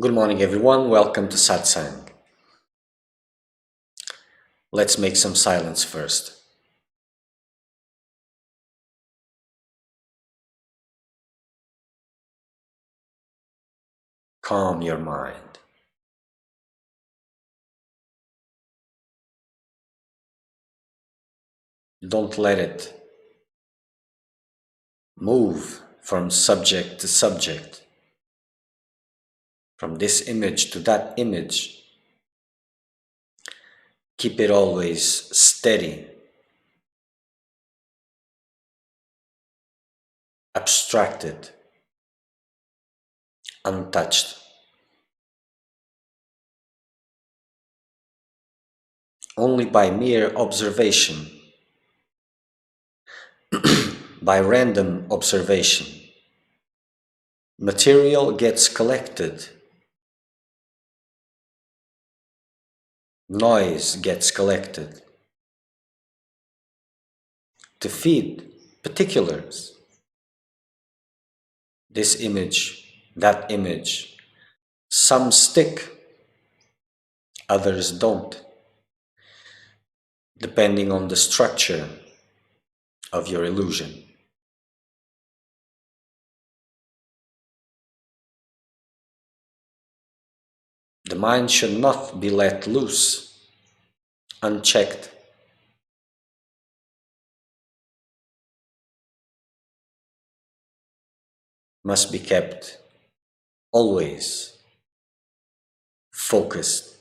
Good morning, everyone. Welcome to Satsang. Let's make some silence first. Calm your mind. Don't let it move from subject to subject, from this image to that image. Keep it always steady, abstracted, untouched. Only by mere observation, by random observation, material gets collected, noise gets collected to feed particulars. This image, that image. Some stick, others don't, depending on the structure of your illusion. The mind should not be let loose, unchecked. Must be kept always focused.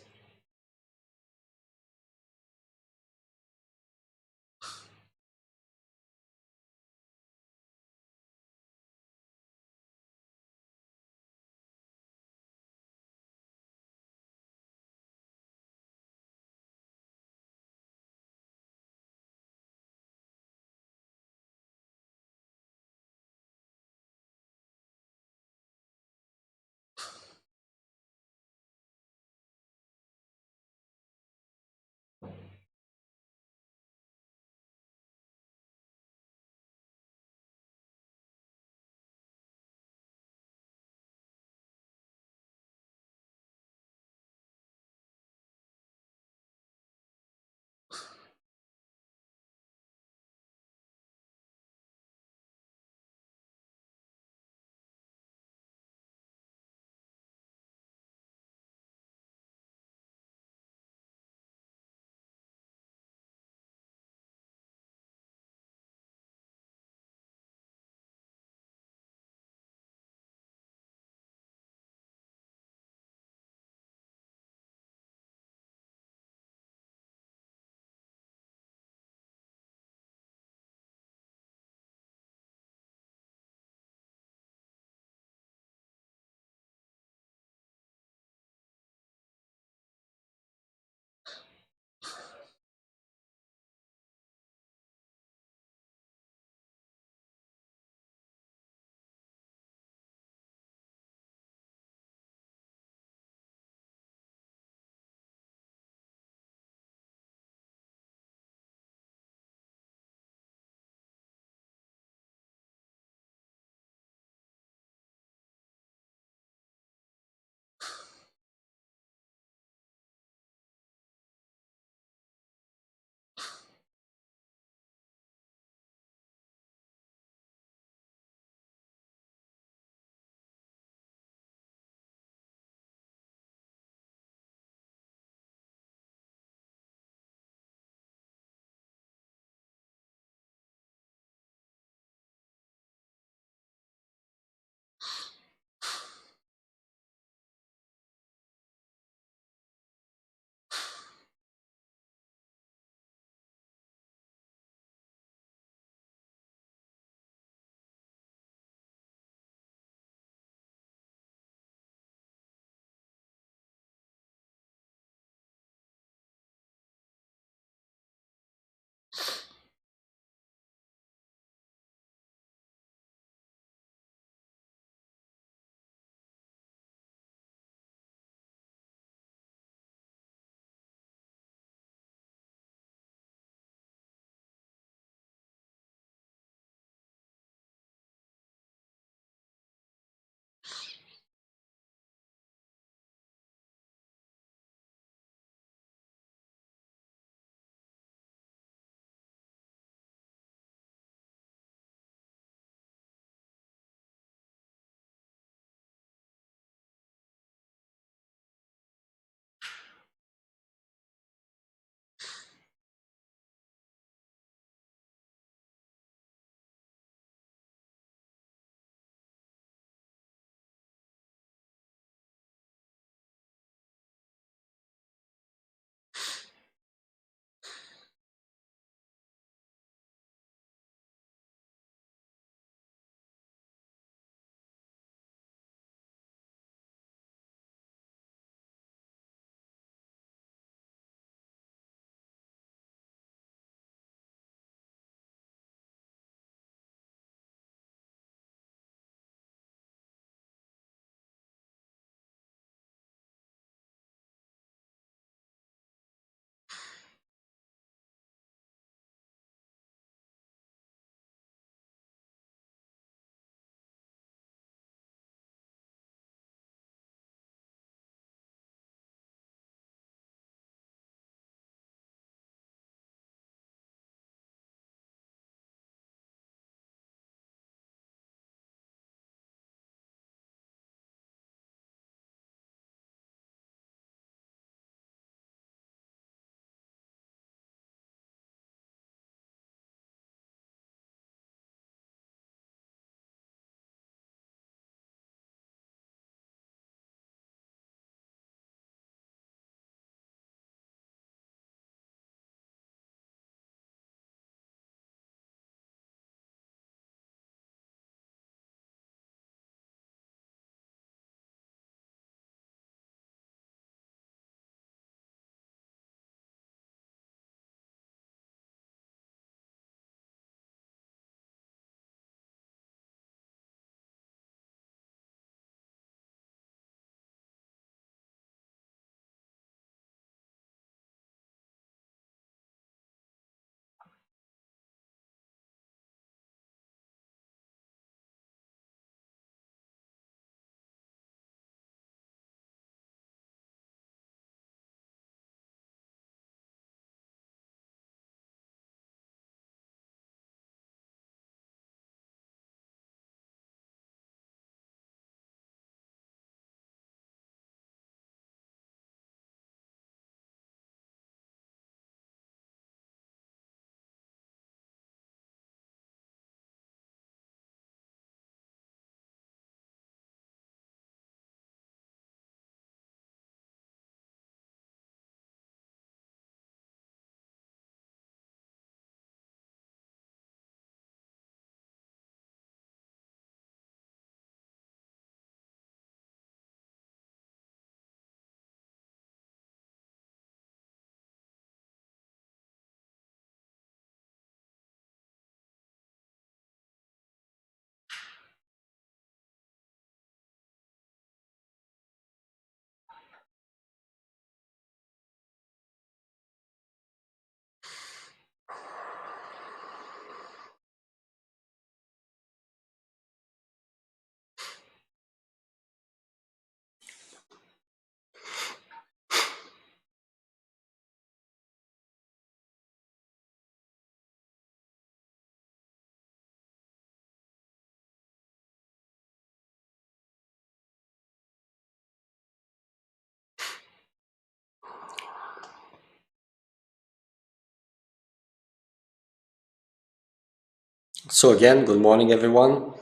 So again, good morning everyone.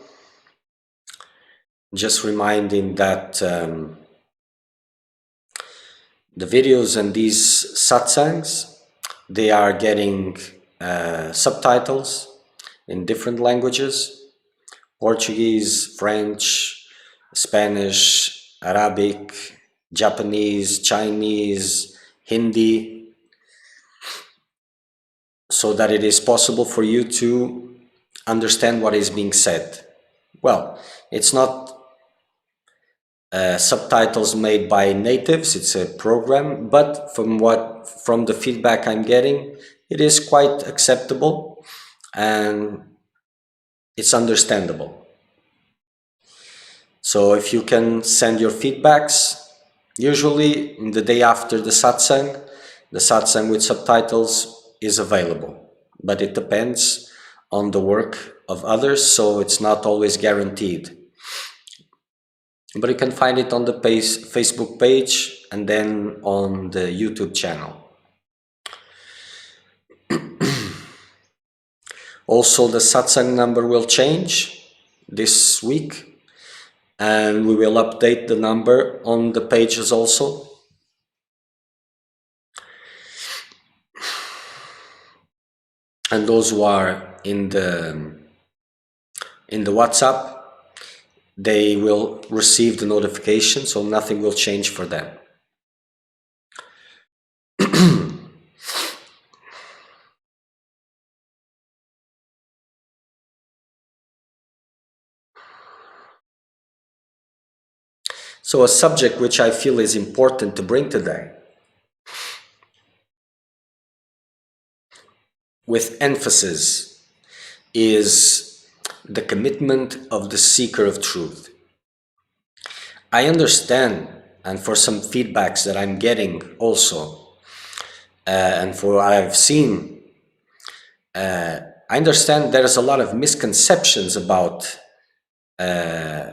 Just reminding that the videos and these satsangs, they are getting subtitles in different languages: Portuguese, French, Spanish, Arabic, Japanese, Chinese, Hindi, so that it is possible for you to understand what is being said. Well, it's not subtitles made by natives, it's a program, but from the feedback I'm getting, it is quite acceptable and it's understandable. So if you can send your feedbacks, usually the day after the satsang with subtitles is available, but it depends on the work of others, so it's not always guaranteed. But you can find it on the Facebook page and then on the YouTube channel. Also, the satsang number will change this week, and we will update the number on the pages also. And those who are in the WhatsApp, they will receive the notification, so nothing will change for them. So a subject which I feel is important to bring today, with emphasis, is the commitment of the seeker of truth. I understand, and for some feedbacks that I'm getting also, and for what I've seen, I understand there's a lot of misconceptions about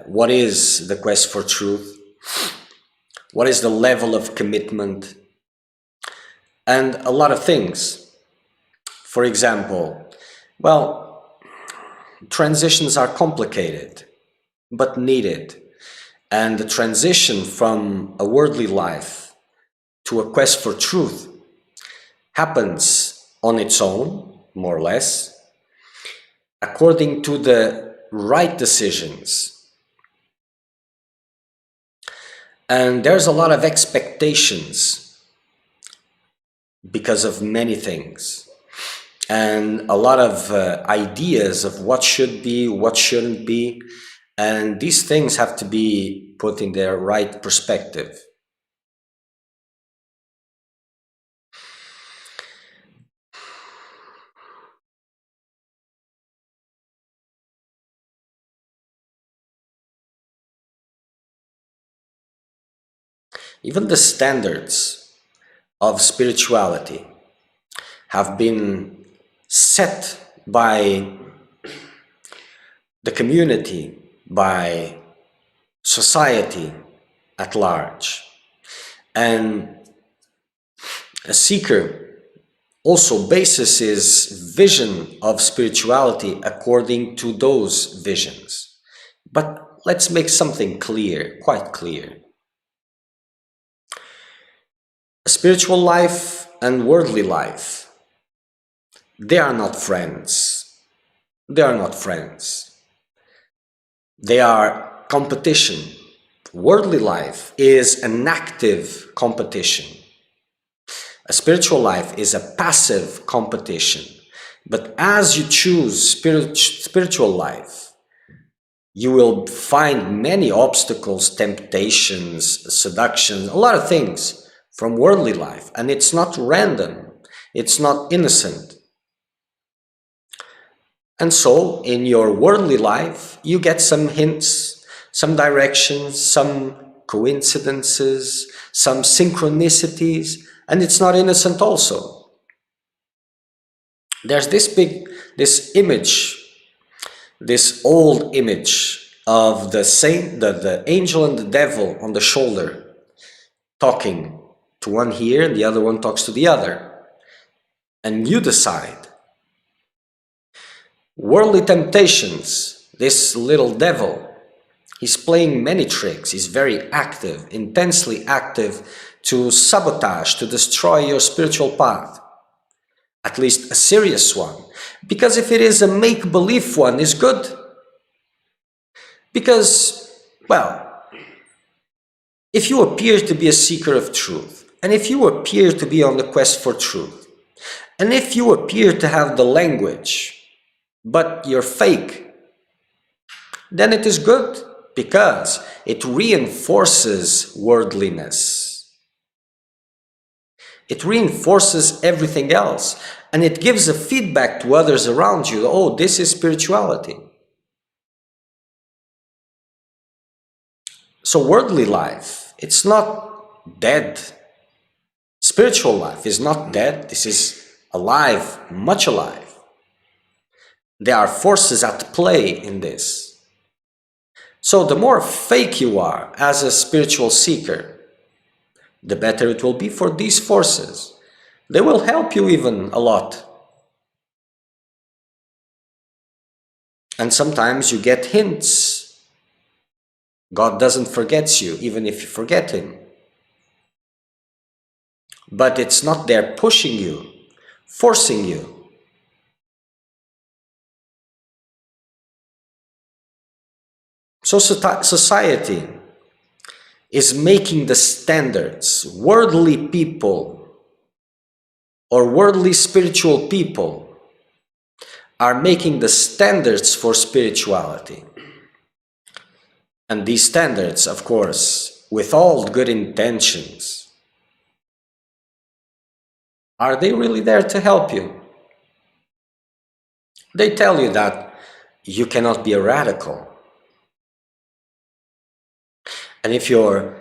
what is the quest for truth, what is the level of commitment, and a lot of things. For example, well, transitions are complicated, but needed. And the transition from a worldly life to a quest for truth happens on its own, more or less, according to the right decisions. And there's a lot of expectations because of many things, and a lot of ideas of what should be, what shouldn't be, and these things have to be put in their right perspective. Even the standards of spirituality have been set by the community, by society at large. And a seeker also bases his vision of spirituality according to those visions. But let's make something clear, quite clear. A spiritual life and worldly life, they are not friends. They are not friends. They are competition. Worldly life is an active competition. A spiritual life is a passive competition. But as you choose spiritual life, you will find many obstacles, temptations, seductions, a lot of things from worldly life. And it's not random. It's not innocent. And so in your worldly life, you get some hints, some directions, some coincidences, some synchronicities, and it's not innocent also. There's this image, this old image of the saint, the angel and the devil on the shoulder, talking to one here and the other one talks to the other. And you decide. Worldly temptations, this little devil, he's playing many tricks. He's very active, intensely active to sabotage, to destroy your spiritual path. At least a serious one. Because if it is a make-believe one, it's good. Because, well, if you appear to be a seeker of truth, and if you appear to be on the quest for truth, and if you appear to have the language, but you're fake, then it is good, because it reinforces worldliness. It reinforces everything else, and it gives a feedback to others around you. Oh, this is spirituality. So worldly life, it's not dead. Spiritual life is not dead. This is alive, much alive. There are forces at play in this. So the more fake you are as a spiritual seeker, the better it will be for these forces. They will help you even a lot. And sometimes you get hints. God doesn't forget you, even if you forget Him. But it's not there pushing you, forcing you. So society is making the standards. Worldly people or worldly spiritual people are making the standards for spirituality. And these standards, of course, with all good intentions, are they really there to help you? They tell you that you cannot be a radical. And if you're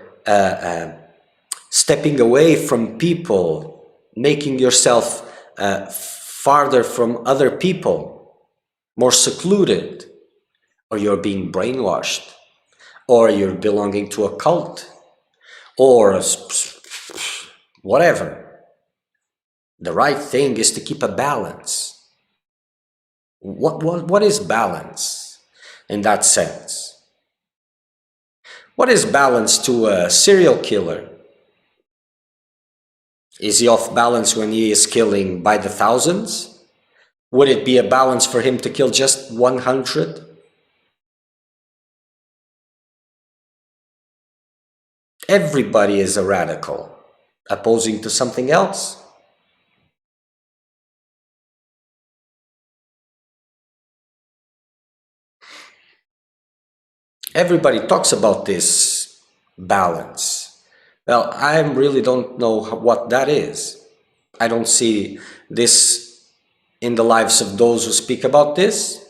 stepping away from people, making yourself farther from other people, more secluded, or you're being brainwashed, or you're belonging to a cult, or whatever. The right thing is to keep a balance. What is balance in that sense? What is balance to a serial killer? Is he off balance when he is killing by the thousands? Would it be a balance for him to kill just 100? Everybody is a radical, opposing to something else. Everybody talks about this balance. Well, I really don't know what that is. I don't see this in the lives of those who speak about this.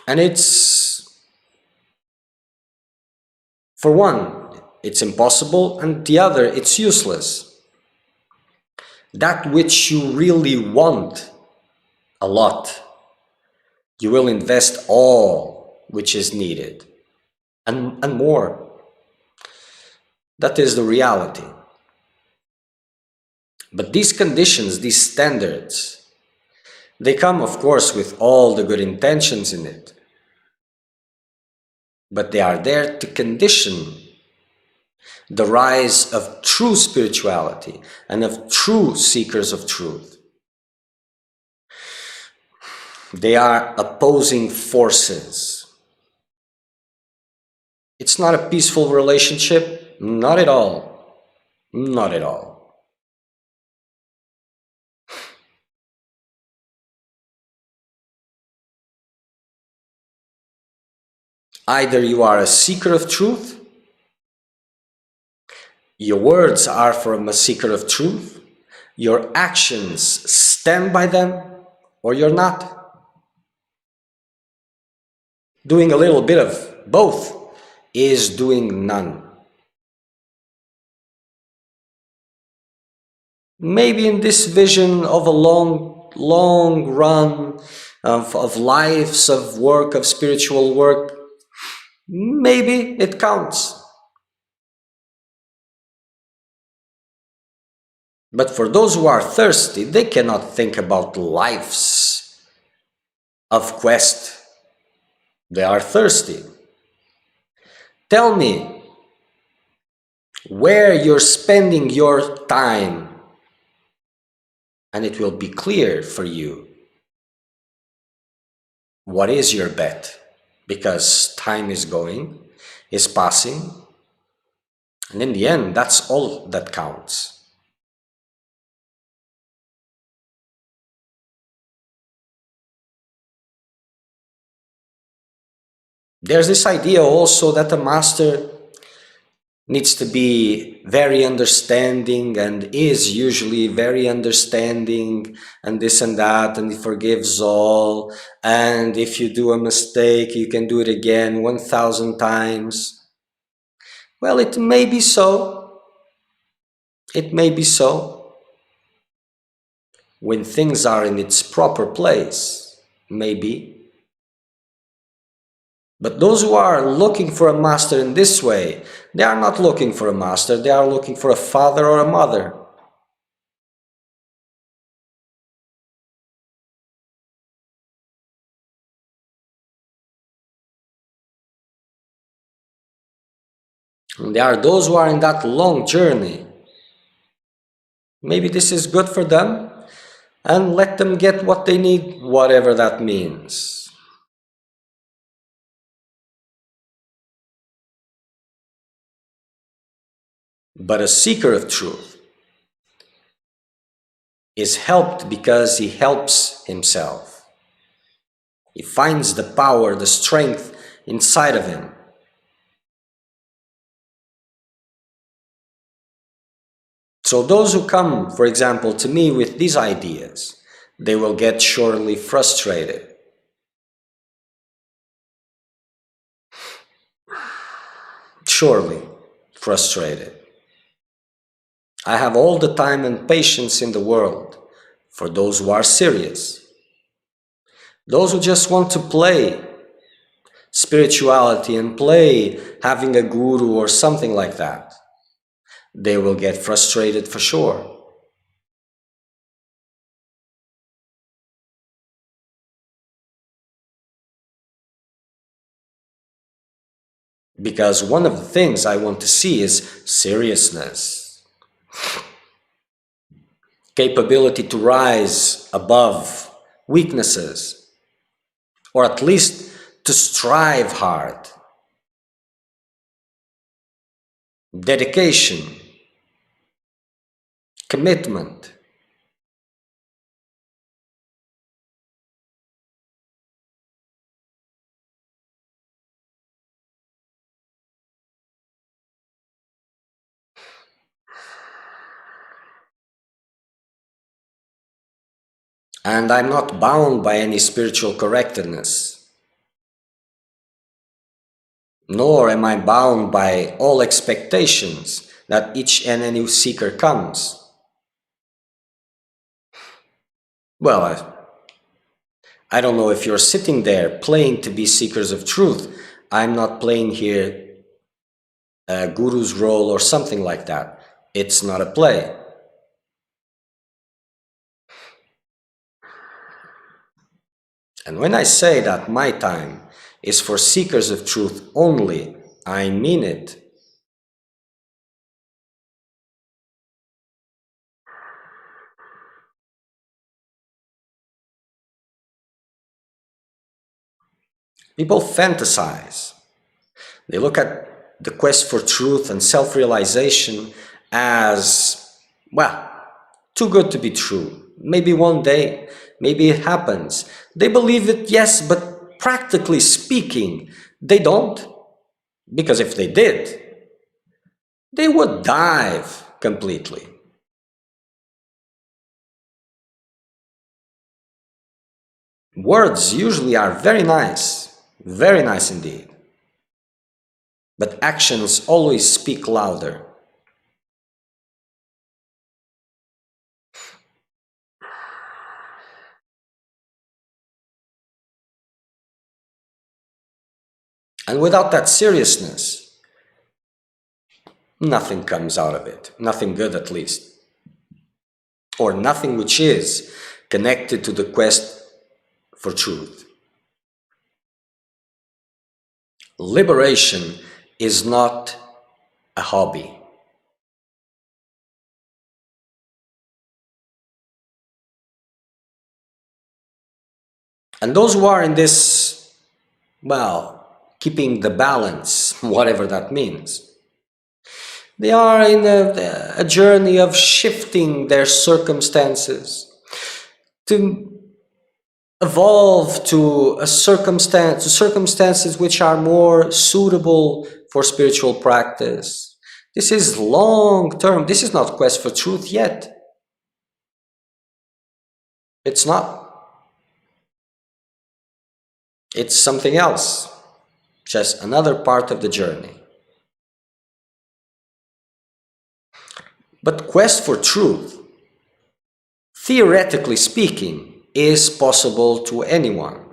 And for one, it's impossible, and the other, it's useless. That which you really want a lot, you will invest all which is needed, and more. That is the reality. But these conditions, these standards, they come, of course, with all the good intentions in it. But they are there to condition the rise of true spirituality and of true seekers of truth. They are opposing forces. It's not a peaceful relationship, not at all. Not at all. Either you are a seeker of truth, your words are from a seeker of truth, your actions stand by them, or you're not. Doing a little bit of both is doing none. Maybe in this vision of a long run of lives of work, of spiritual work, maybe it counts. But for those who are thirsty, they cannot think about lives of quest. They are thirsty. Tell me where you're spending your time, and it will be clear for you what is your bet, because time is going, is passing, and in the end, that's all that counts. There's this idea also that a master needs to be very understanding, and is usually very understanding, and this and that, and he forgives all, and if you do a mistake you can do it again 1,000 times. Well, it may be so, it may be so when things are in its proper place, maybe. But those who are looking for a master in this way, they are not looking for a master, they are looking for a father or a mother. And there are those who are in that long journey. Maybe this is good for them, and let them get what they need, whatever that means. But a seeker of truth is helped because he helps himself. He finds the power, the strength inside of him. So those who come, for example, to me with these ideas, they will get surely frustrated. Surely frustrated. I have all the time and patience in the world for those who are serious. Those who just want to play spirituality and play having a guru or something like that, they will get frustrated for sure. Because one of the things I want to see is seriousness, capability to rise above weaknesses, or at least to strive hard, dedication, commitment. And I'm not bound by any spiritual correctness, nor am I bound by all expectations that each and any seeker comes. Well, I don't know if you're sitting there playing to be seekers of truth. I'm not playing here a guru's role or something like that. It's not a play. And when I say that my time is for seekers of truth only, I mean it. People fantasize. They look at the quest for truth and self-realization as, well, too good to be true. Maybe one day, maybe it happens. They believe it, yes, but practically speaking, they don't. Because if they did, they would dive completely. Words usually are very nice indeed. But actions always speak louder. And without that seriousness, nothing comes out of it. Nothing good, at least. or nothing which is connected to the quest for truth. Liberation is not a hobby. And those who are in this, well, keeping the balance, whatever that means, they are in a journey of shifting their circumstances to evolve to circumstances which are more suitable for spiritual practice. This is long term. This is not quest for truth yet. It's not. It's something else, just another part of the journey. But quest for truth, theoretically speaking, is possible to anyone.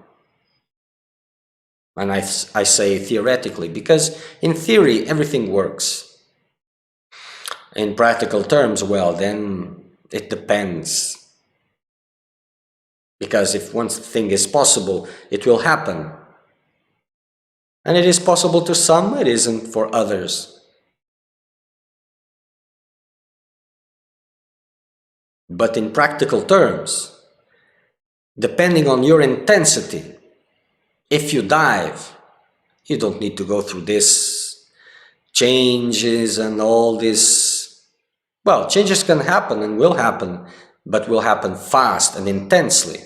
And I say theoretically because in theory everything works. In practical terms, well, then it depends. Because if one thing is possible, it will happen. And it is possible to some, it isn't for others. But in practical terms, depending on your intensity, if you dive, you don't need to go through this changes and all this. Well, changes can happen and will happen, but will happen fast and intensely.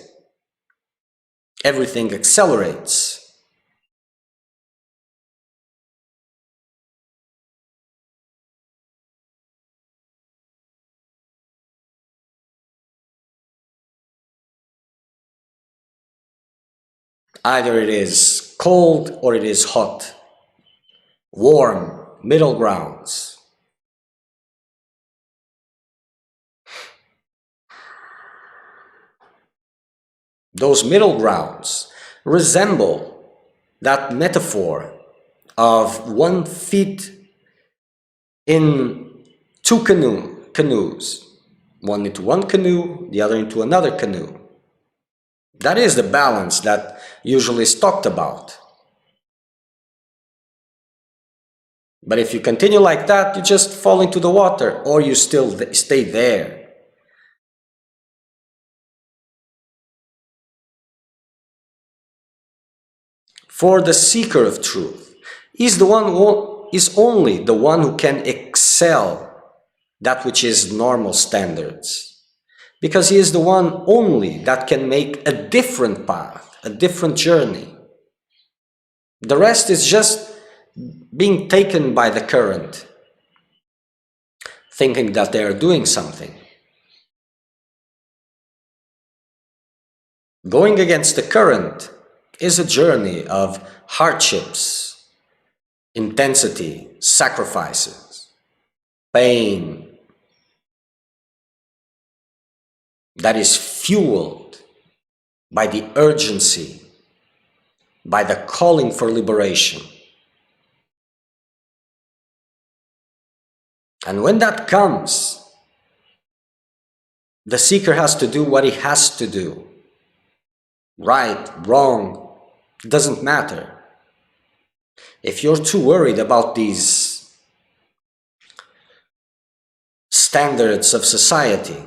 Everything accelerates. Either it is cold or it is hot, warm, middle grounds. Those middle grounds resemble that metaphor of one feet in two canoes, one into one canoe, the other into another canoe. That is the balance that usually is talked about. But if you continue like that, you just fall into the water, or you still stay there. For the seeker of truth, is only the one who can excel that which is normal standards, because he is the one only that can make a different path, a different journey. The rest is just being taken by the current, thinking that they are doing something. Going against the current is a journey of hardships, intensity, sacrifices, pain, that is fueled by the urgency, by the calling for liberation. And when that comes, the seeker has to do what he has to do. Right, wrong, doesn't matter. If you're too worried about these standards of society,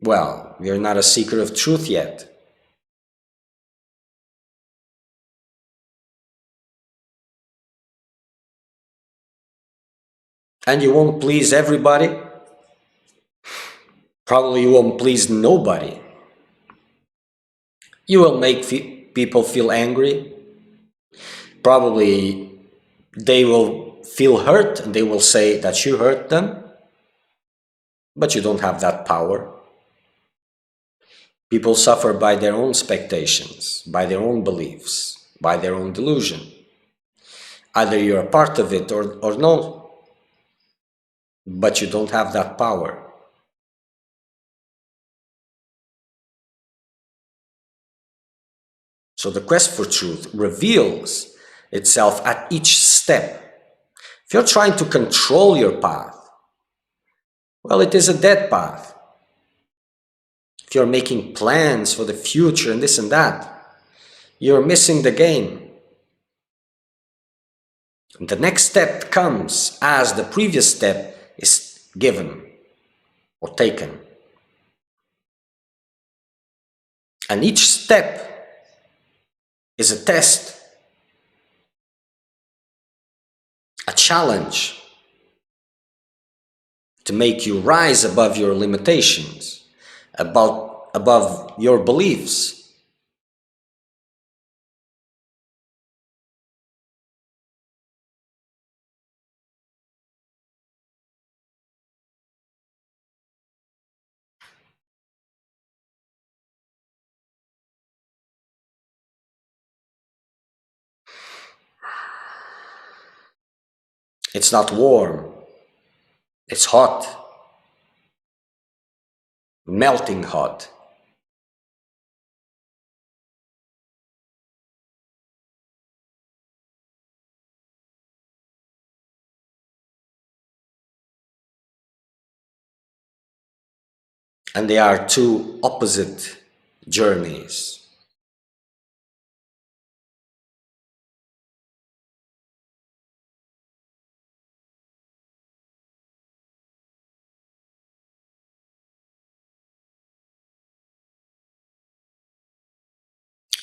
well, you're not a seeker of truth yet. And you won't please everybody. Probably you won't please nobody. You will make people feel angry. Probably they will feel hurt and they will say that you hurt them. But you don't have that power. People suffer by their own expectations, by their own beliefs, by their own delusion. Either you're a part of it or no. But you don't have that power. So the quest for truth reveals itself at each step. If you're trying to control your path, well, it is a dead path. If you're making plans for the future and this and that, you're missing the game. The next step comes as the previous step is given or taken. And each step is a test, a challenge to make you rise above your limitations, above your beliefs. It's not warm, it's hot, melting hot. And they are two opposite journeys.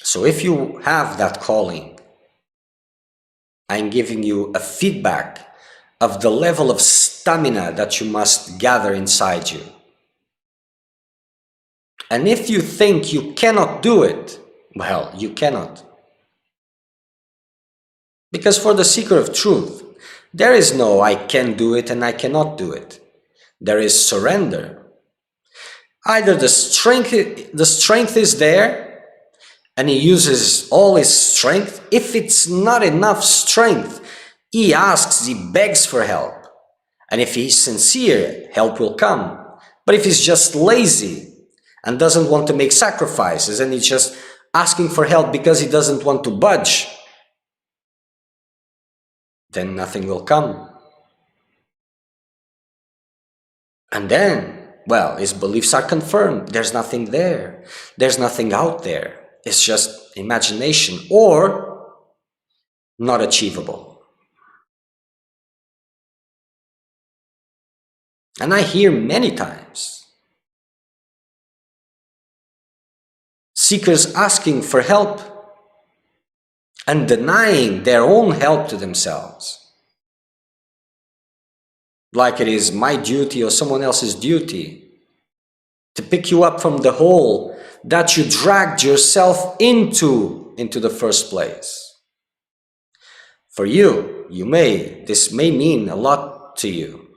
So if you have that calling, I'm giving you a feedback of the level of stamina that you must gather inside you. And if you think you cannot do it, well, you cannot. Because for the seeker of truth, there is no I can do it and I cannot do it. There is surrender. Either the strength is there and he uses all his strength. If it's not enough strength, he asks, he begs for help. And if he's sincere, help will come. But if he's just lazy and doesn't want to make sacrifices and he's just asking for help because he doesn't want to budge, then nothing will come. And then, well, his beliefs are confirmed. There's nothing there. There's nothing out there. It's just imagination or not achievable. And I hear many times seekers asking for help and denying their own help to themselves. Like it is my duty or someone else's duty to pick you up from the hole that you dragged yourself into the first place. For you, this may mean a lot to you.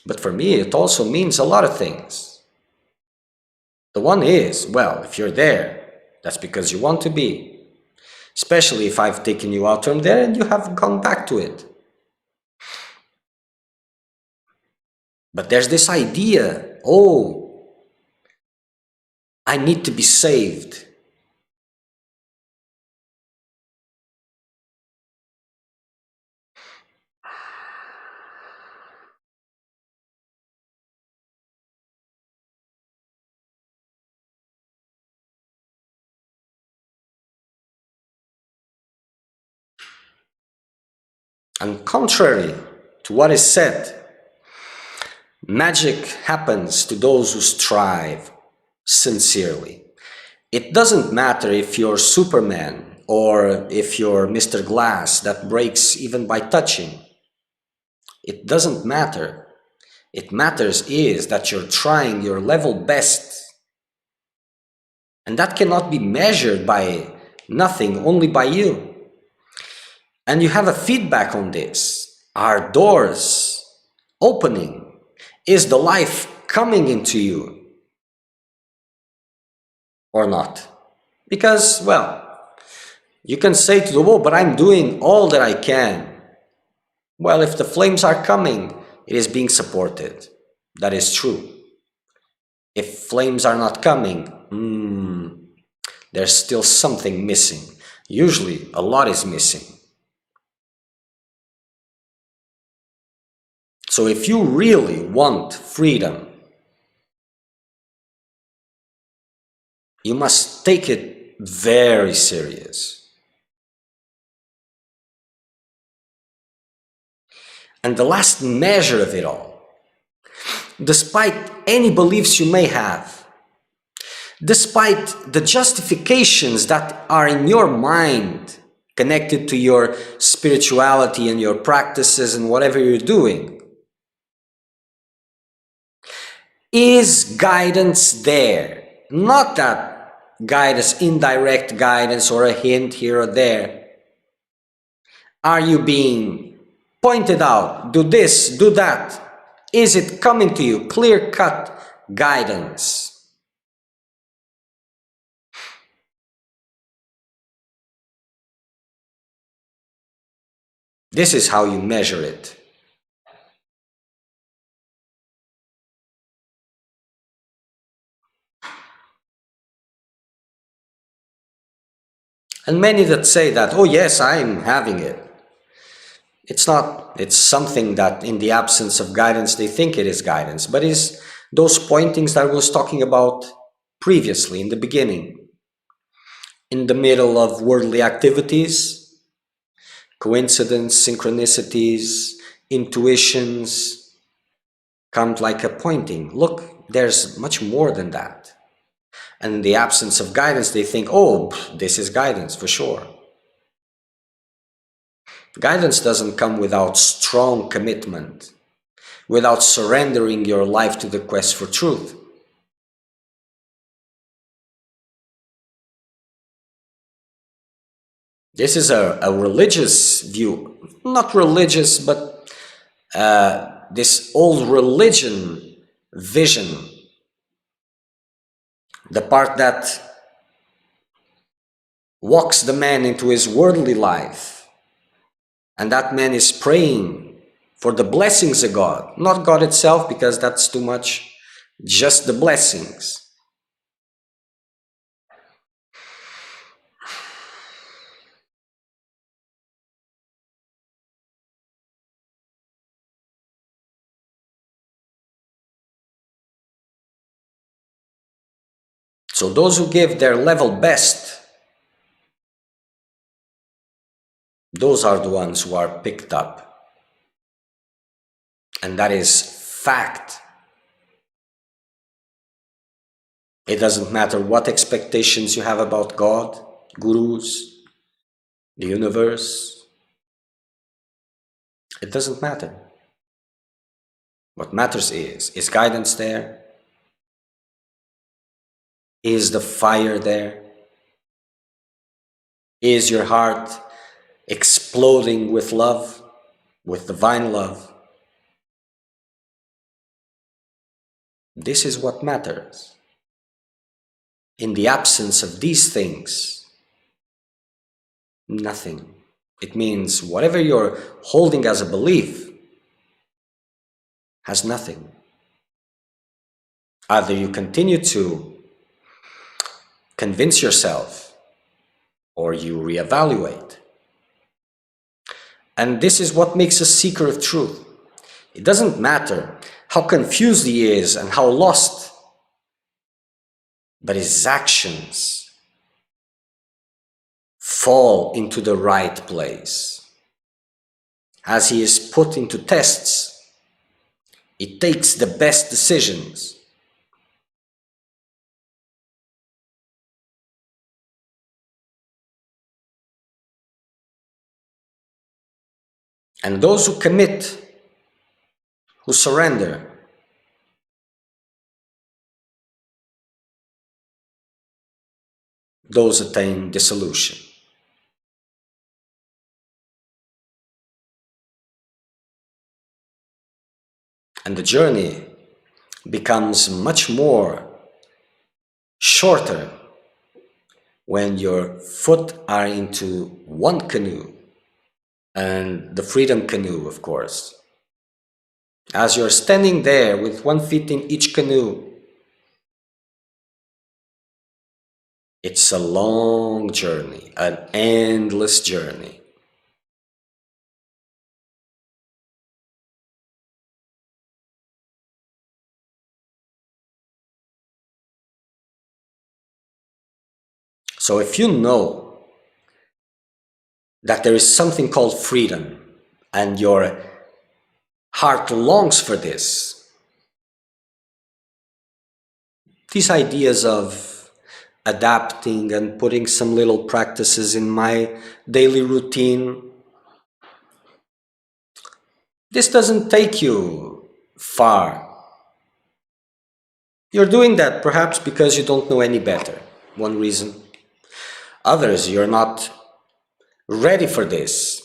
But for me, it also means a lot of things. The one is, well, if you're there, that's because you want to be. Especially if I've taken you out from there and you have gone back to it. But there's this idea, oh, I need to be saved. And contrary to what is said, magic happens to those who strive sincerely. It doesn't matter if you're Superman or if you're Mr. Glass that breaks even by touching. It doesn't matter. It matters is that you're trying your level best. And that cannot be measured by nothing, only by you. And you have a feedback on this. Are doors opening? Is the life coming into you? Or not? Because, well, you can say to the wall, but I'm doing all that I can. Well, if the flames are coming, it is being supported. That is true. If flames are not coming, there's still something missing. Usually, a lot is missing. So if you really want freedom, you must take it very serious. And the last measure of it all, despite any beliefs you may have, despite the justifications that are in your mind connected to your spirituality and your practices and whatever you're doing, is guidance there? Not that guidance, indirect guidance or a hint here or there. Are you being pointed out? Do this, do that. Is it coming to you? Clear-cut guidance. This is how you measure it. And many that say that, oh yes, I'm having it. It's not, it's something that in the absence of guidance, they think it is guidance, but is those pointings that I was talking about previously in the beginning. In the middle of worldly activities, coincidence, synchronicities, intuitions, come like a pointing. Look, there's much more than that. And in the absence of guidance, they think, oh, this is guidance for sure. Guidance doesn't come without strong commitment, without surrendering your life to the quest for truth. This is a religious view, not religious, but this old religion vision, the part that walks the man into his worldly life, and that man is praying for the blessings of God, not God itself, because that's too much, just the blessings. So those who give their level best, those are the ones who are picked up. And that is fact. It doesn't matter what expectations you have about God, gurus, the universe. It doesn't matter. What matters is guidance there? Is the fire there? Is your heart exploding with love, with divine love? This is what matters. In the absence of these things, nothing. It means whatever you're holding as a belief has nothing. Either you continue to convince yourself or you reevaluate. And this is what makes a seeker of truth. It doesn't matter how confused he is and how lost, but his actions fall into the right place. As he is put into tests, he takes the best decisions. And those who commit, who surrender, those attain dissolution. And the journey becomes much more shorter when your foot are into one canoe, and the freedom canoe, of course. As you're standing there with 1 foot in each canoe, it's a long journey, an endless journey. So if you know that there is something called freedom and your heart longs for this, these ideas of adapting and putting some little practices in my daily routine, this doesn't take you far. You're doing that perhaps because you don't know any better, one reason. Others, you're not ready for this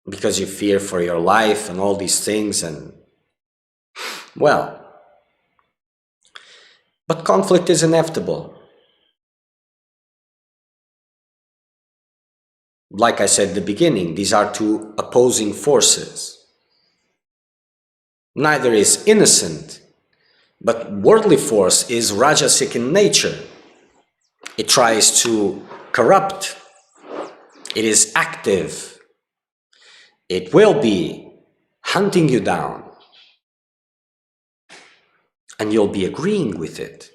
because you fear for your life and all these things, and well, but conflict is inevitable. Like I said at the beginning, these are two opposing forces. Neither is innocent, but worldly force is rajasic in nature. It tries to corrupt. It is active. It will be hunting you down. And you'll be agreeing with it.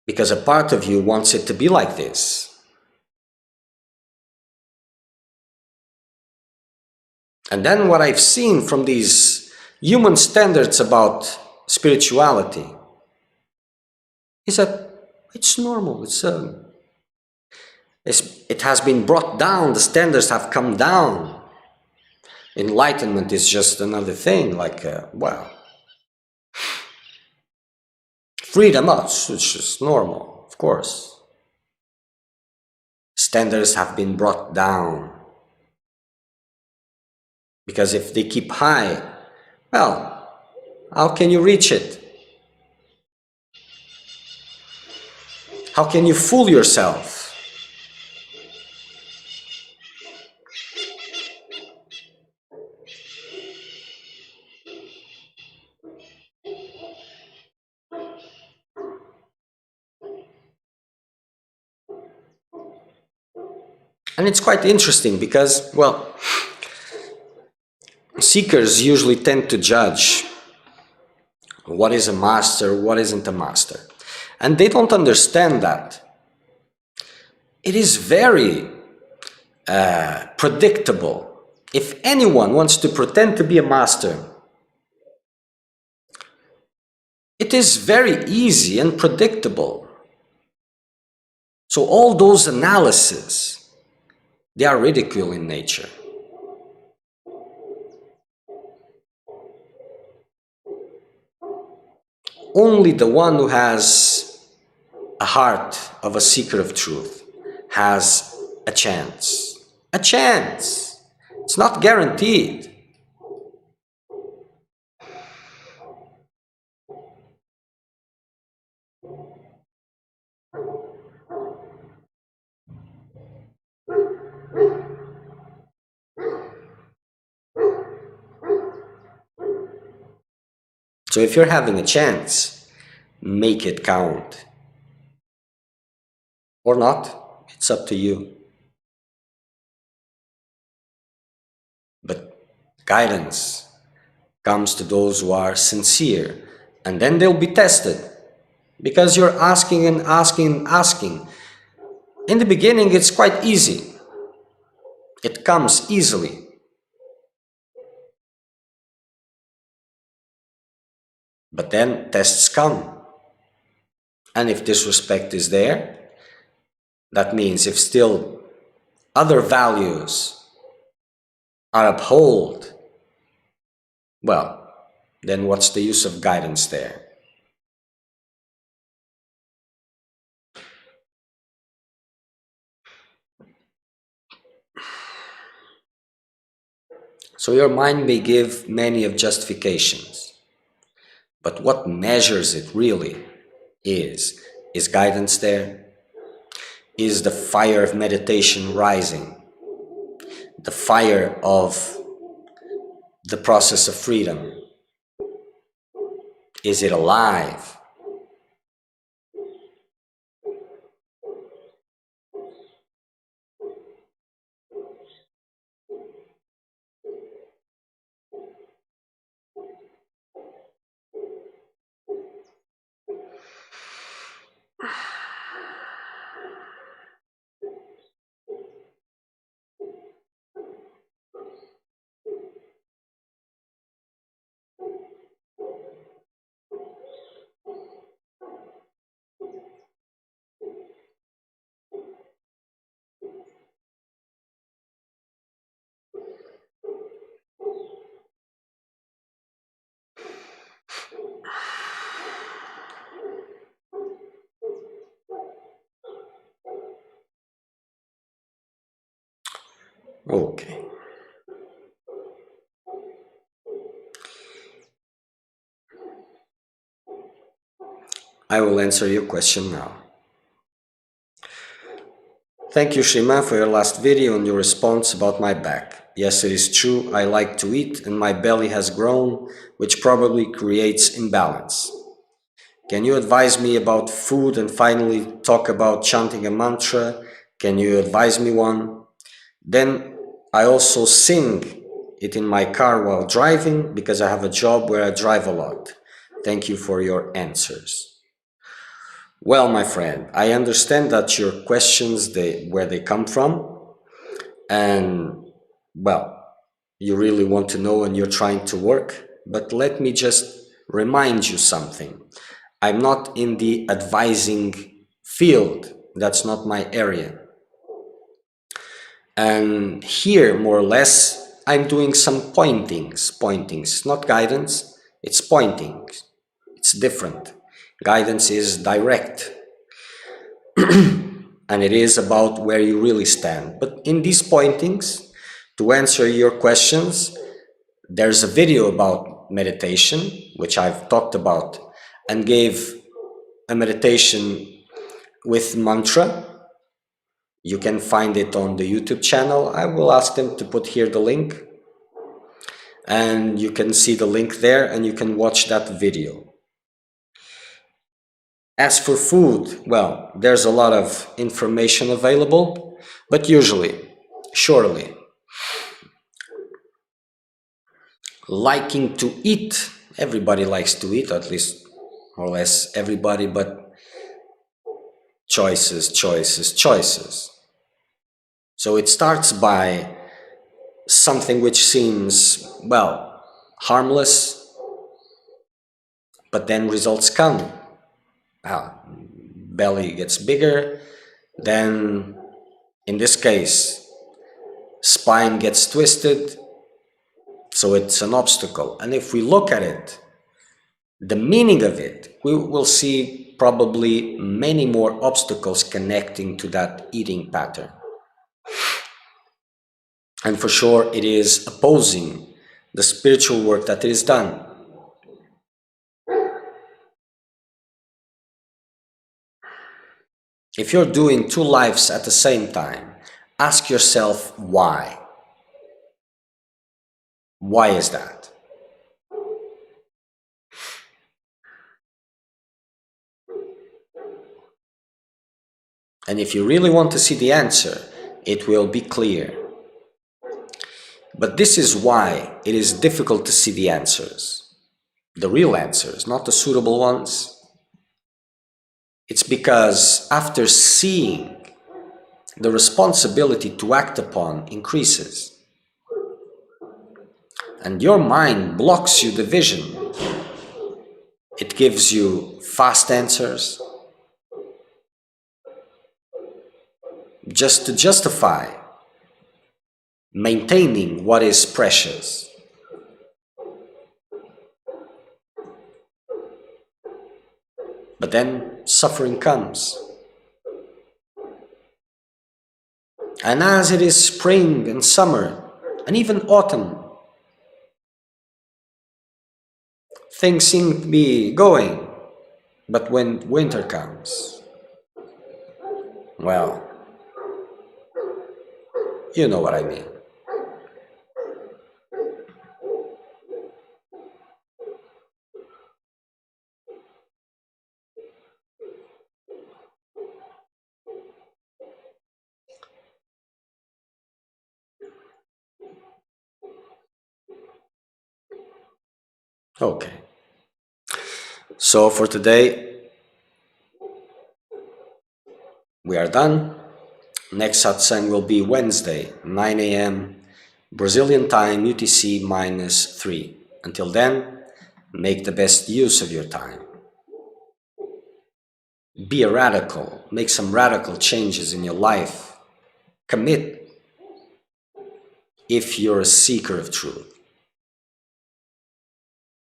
Because a part of you wants it to be like this. And then what I've seen from these human standards about spirituality is that it's normal. It has been brought down. The standards have come down. Enlightenment is just another thing, like, well, freedom, it's just normal, of course. Standards have been brought down. Because if they keep high, well, how can you reach it? How can you fool yourself? And it's quite interesting because, well, seekers usually tend to judge what is a master, what isn't a master. And they don't understand that. It is very predictable. If anyone wants to pretend to be a master, it is very easy and predictable. So all those analyses, they are ridicule in nature. Only the one who has a heart of a seeker of truth has a chance. A chance. It's not guaranteed. So if you're having a chance, make it count. Or not, it's up to you. But guidance comes to those who are sincere, and then they'll be tested. Because you're asking and asking and asking. In the beginning, it's quite easy. It comes easily. But then tests come. And if disrespect is there, that means if still other values are upheld, well, then what's the use of guidance there? So your mind may give many of justifications, but what measures it really is guidance there? Is the fire of meditation rising? The fire of the process of freedom? Is it alive? Okay. I will answer your question now. Thank you, Sriman, for your last video and your response about my back. Yes, it is true, I like to eat and my belly has grown, which probably creates imbalance. Can you advise me about food and finally talk about chanting a mantra? Can you advise me one? Then I also sing it in my car while driving because I have a job where I drive a lot. Thank you for your answers. Well, my friend, I understand that your questions, where they come from, and well, you really want to know and you're trying to work, but let me just remind you something. I'm not in the advising field. That's not my area. And here, more or less, I'm doing some pointings, not guidance, it's pointings. It's different. Guidance is direct. And it is about where you really stand. But in these pointings, to answer your questions, there's a video about meditation, which I've talked about, and gave a meditation with mantra. You can find it on the YouTube channel. I will ask them to put here the link. And you can see the link there and you can watch that video. As for food, well, there's a lot of information available, but surely, liking to eat, everybody likes to eat, at least more or less everybody, but choices. So it starts by something which seems, well, harmless, but then results come. Belly gets bigger, then in this case, spine gets twisted, so it's an obstacle. And if we look at it, the meaning of it, we will see probably many more obstacles connecting to that eating pattern. And for sure, it is opposing the spiritual work that is done. If you're doing two lives at the same time, ask yourself why. Why is that? And if you really want to see the answer, it will be clear. But this is why it is difficult to see the answers. The real answers, not the suitable ones. It's because after seeing, the responsibility to act upon increases. And your mind blocks you the vision. It gives you fast answers just to justify maintaining what is precious. But then suffering comes. And as it is spring and summer, and even autumn, things seem to be going. But when winter comes, well, you know what I mean. Okay. So for today, we are done. Next satsang will be Wednesday, 9 a.m. Brazilian time, UTC -3. Until then, make the best use of your time. Be a radical, make some radical changes in your life. Commit if you're a seeker of truth.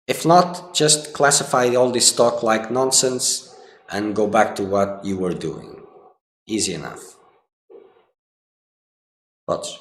If not, just classify all this talk like nonsense and go back to what you were doing. Easy enough. Watch.